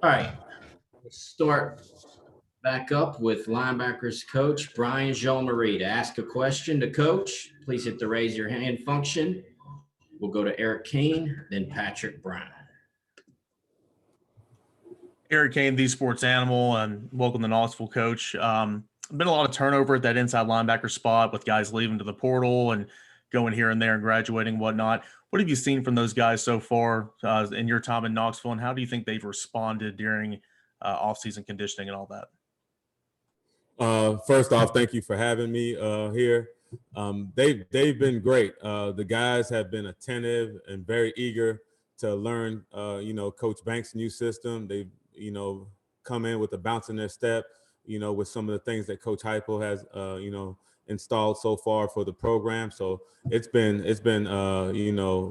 All right, let's start back up with linebackers coach Brian Jean-Marie. To ask a question to coach, please hit the raise your hand function. We'll go to Eric Kane, then Patrick Brown. Eric Kane, the sports animal, and welcome to Knoxville, coach. Been a lot of turnover at that inside linebacker spot with guys leaving to the portal and going here and there and graduating and whatnot. What have you seen from those guys so far in your time in Knoxville, and how do you think they've responded during off-season conditioning and all that? First off, thank you for having me here. They've been great. The guys have been attentive and very eager to learn, Coach Banks' new system. They've, come in with a bounce in their step, with some of the things that Coach Heupel has, installed so far for the program. So it's been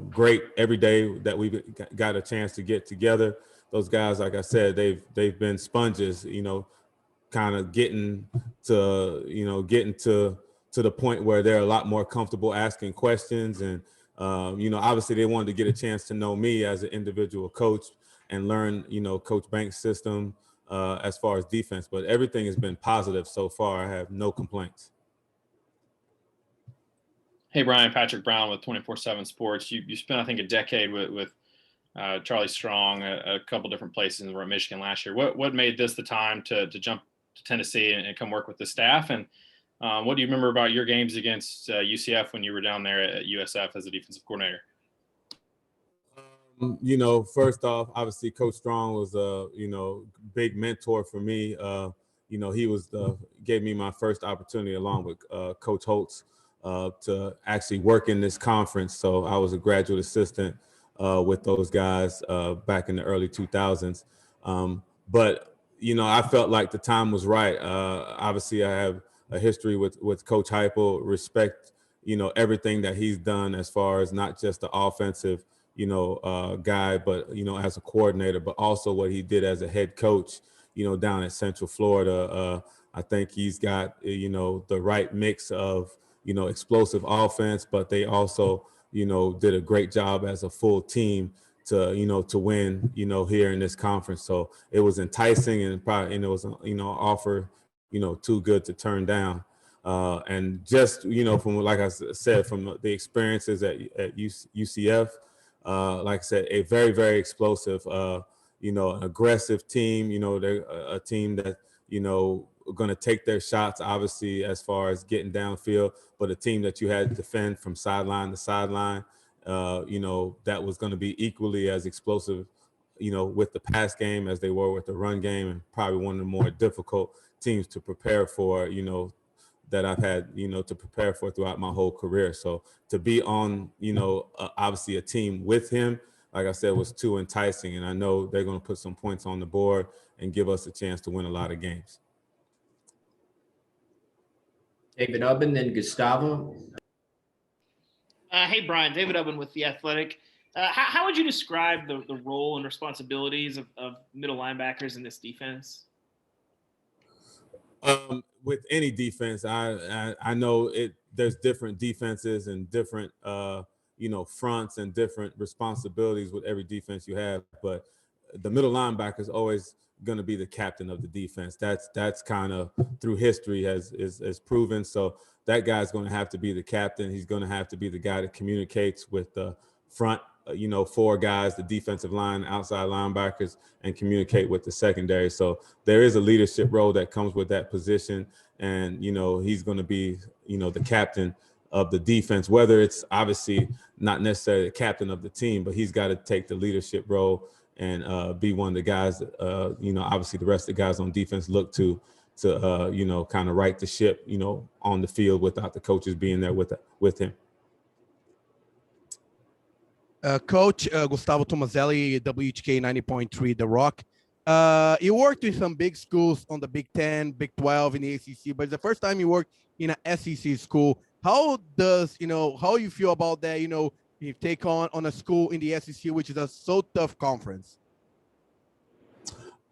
great every day that we've got a chance to get together. Those guys, like I said, they've been sponges, kind of getting to the point where they're a lot more comfortable asking questions. And, obviously they wanted to get a chance to know me as an individual coach and learn, Coach Banks' system as far as defense. But everything has been positive so far. I have no complaints. Hey, Brian, Patrick Brown with 24/7 Sports. You spent, I think, a decade with Charlie Strong, a couple different places in Michigan last year. What made this the time to jump to Tennessee and come work with the staff? And what do you remember about your games against UCF when you were down there at USF as a defensive coordinator? First off, obviously Coach Strong was a, big mentor for me. He gave me my first opportunity along with Coach Holtz to actually work in this conference. So I was a graduate assistant with those guys back in the early 2000s. But I felt like the time was right. Obviously, I have a history with Coach Heupel, respect, everything that he's done as far as not just the offensive, guy, but, as a coordinator, but also what he did as a head coach, down at Central Florida. I think he's got, the right mix of, explosive offense, but they also, did a great job as a full team to win, here in this conference. So it was enticing and probably, it was, offer, too good to turn down. And just, from, like I said, from the experiences at UCF, like I said, a very, very explosive, aggressive team, they're a team that, going to take their shots, obviously, as far as getting downfield, but a team that you had to defend from sideline to sideline, that was going to be equally as explosive, with the pass game as they were with the run game, and probably one of the more difficult teams to prepare for, that I've had, to prepare for throughout my whole career. So to be on, obviously a team with him, like I said, was too enticing. And I know they're going to put some points on the board and give us a chance to win a lot of games. David Ubben, then Gustavo. Hey, Brian, David Ubben with The Athletic. How would you describe the role and responsibilities of middle linebackers in this defense? With any defense, I know there's different defenses and different, fronts and different responsibilities with every defense you have. But the middle linebacker is always going to be the captain of the defense. That's kind of through history has proven. So that guy's going to have to be the captain. He's going to have to be the guy that communicates with the front, four guys, the defensive line, outside linebackers, and communicate with the secondary. So there is a leadership role that comes with that position. And, he's going to be, the captain of the defense, whether it's obviously not necessarily the captain of the team, but he's got to take the leadership role and be one of the guys that, obviously the rest of the guys on defense look to kind of right the ship, on the field without the coaches being there with him. Coach Gustavo Tomazelli, WHK 90.3 The Rock. You worked with some big schools on the Big 10, Big 12 in the ACC, but it's the first time you worked in an SEC school. How does, how you feel about that, you take on a school in the SEC, which is a so tough conference?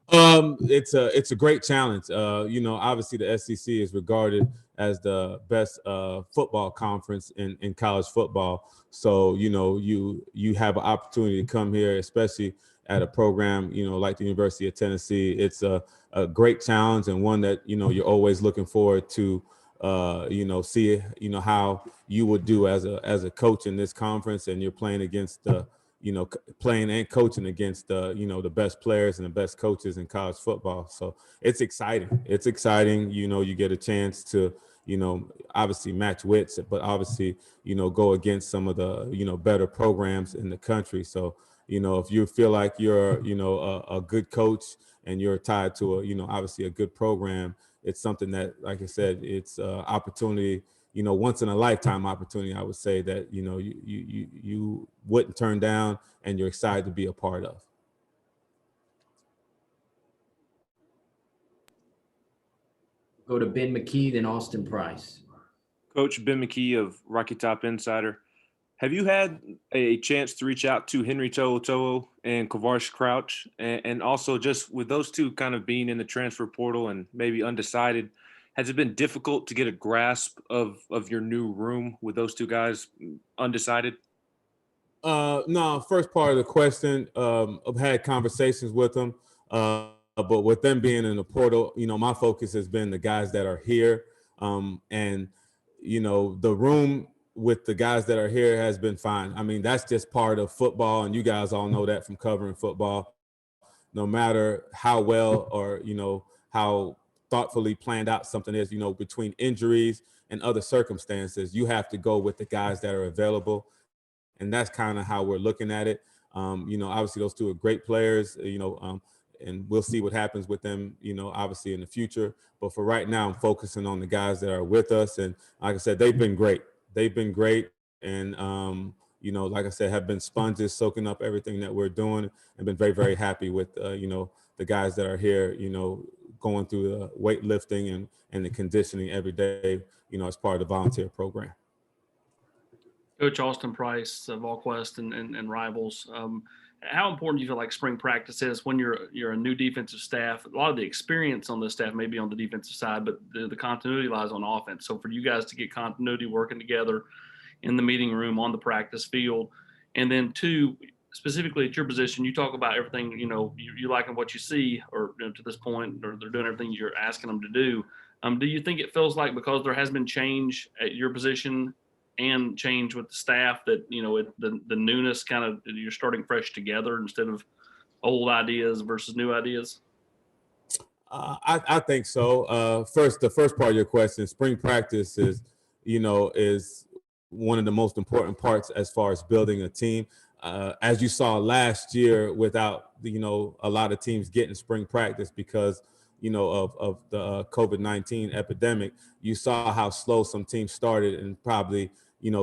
It's a great challenge. Obviously the SEC is regarded as the best football conference in college football. So, you have an opportunity to come here, especially at a program, like the University of Tennessee. It's a great challenge and one that, you're always looking forward to, see, how you would do as a coach in this conference, and you're playing against playing and coaching against the best players and the best coaches in college football. So it's exciting. It's exciting. You get a chance to, obviously match wits, but obviously, go against some of the, better programs in the country. So, if you feel like you're, a good coach and you're tied to obviously a good program, it's something that, like I said, it's opportunity, once in a lifetime opportunity, I would say, that, you wouldn't turn down and you're excited to be a part of. Go to Ben McKee, then Austin Price. Coach Ben McKee of Rocky Top Insider. Have you had a chance to reach out to Henry To'oTo'o and Kavash Crouch? And also, just with those two kind of being in the transfer portal and maybe undecided, has it been difficult to get a grasp of your new room with those two guys undecided? No, first part of the question, I've had conversations with them, but with them being in the portal, my focus has been the guys that are here. And, the room with the guys that are here has been fine. I mean, that's just part of football, and you guys all know that from covering football. No matter how well or, how thoughtfully planned out something is, between injuries and other circumstances, you have to go with the guys that are available. And that's kind of how we're looking at it. Obviously those two are great players, and we'll see what happens with them, obviously in the future. But for right now, I'm focusing on the guys that are with us. And like I said, they've been great. They've been great. And, like I said, have been sponges soaking up everything that we're doing, and been very, very happy with, the guys that are here, going through the weightlifting and the conditioning every day, as part of the volunteer program. Coach Austin Price of VolQuest and Rivals. How important do you feel like spring practice is when you're a new defensive staff? A lot of the experience on this staff may be on the defensive side, but the continuity lies on offense. So for you guys to get continuity working together in the meeting room, on the practice field, and then two, specifically at your position, you talk about everything, you liking what you see, or to this point, or they're doing everything you're asking them to do. Do you think it feels like, because there has been change at your position and change with the staff, that the newness kind of, you're starting fresh together instead of old ideas versus new ideas? I think so. The first part of your question, spring practice is one of the most important parts as far as building a team. As you saw last year, without a lot of teams getting spring practice because of the COVID-19 epidemic, you saw how slow some teams started, and probably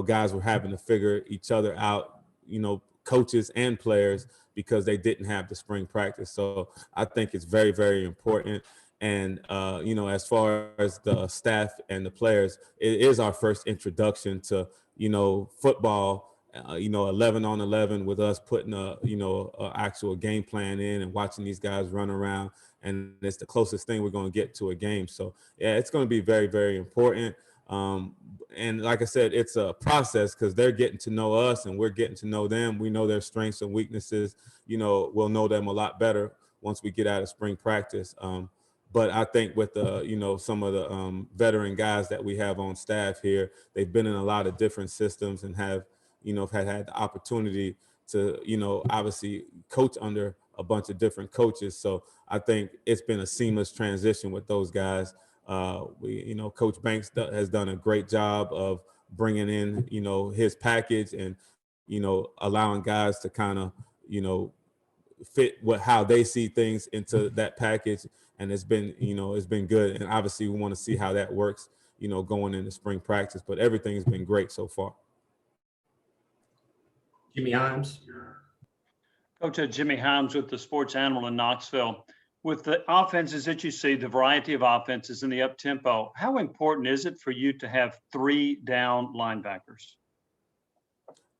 guys were having to figure each other out, coaches and players, because they didn't have the spring practice. So I think it's very, very important. And, as far as the staff and the players, it is our first introduction to, football, 11 on 11, with us putting a actual game plan in and watching these guys run around. And it's the closest thing we're going to get to a game. So, yeah, it's going to be very, very important. And like I said, it's a process, because they're getting to know us and we're getting to know them. We know their strengths and weaknesses. We'll know them a lot better once we get out of spring practice. But I think with the, some of the veteran guys that we have on staff here, they've been in a lot of different systems and have had the opportunity to, obviously coach under a bunch of different coaches. So I think it's been a seamless transition with those guys. Coach Banks has done a great job of bringing in, his package and, allowing guys to kind of, fit how they see things into that package. And it's been, it's been good. And obviously we want to see how that works, going into spring practice, but everything's been great so far. Jimmy Himes. Coach, Jimmy Himes with the Sports Animal in Knoxville. With the offenses that you see, the variety of offenses in the up-tempo, how important is it for you to have 3 down linebackers?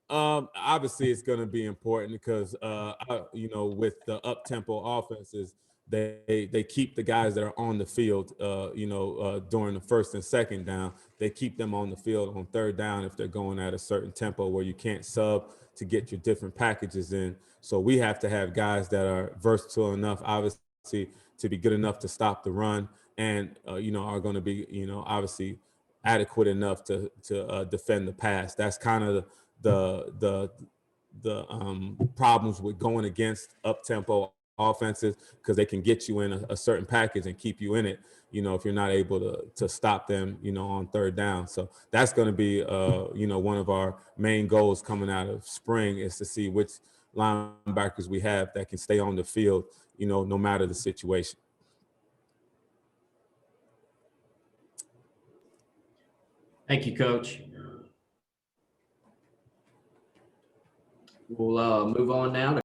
Obviously, it's going to be important because, with the up-tempo offenses, they keep the guys that are on the field, during the first and second down. They keep them on the field on third down if they're going at a certain tempo where you can't sub to get your different packages in. So we have to have guys that are versatile enough, obviously, to be good enough to stop the run, and are going to be obviously adequate enough to defend the pass. That's kind of the problems with going against up-tempo offenses, because they can get you in a certain package and keep you in it, if you're not able to stop them, on third down. So that's going to be, one of our main goals coming out of spring, is to see which linebackers we have that can stay on the field, no matter the situation. Thank you, Coach. We'll move on now to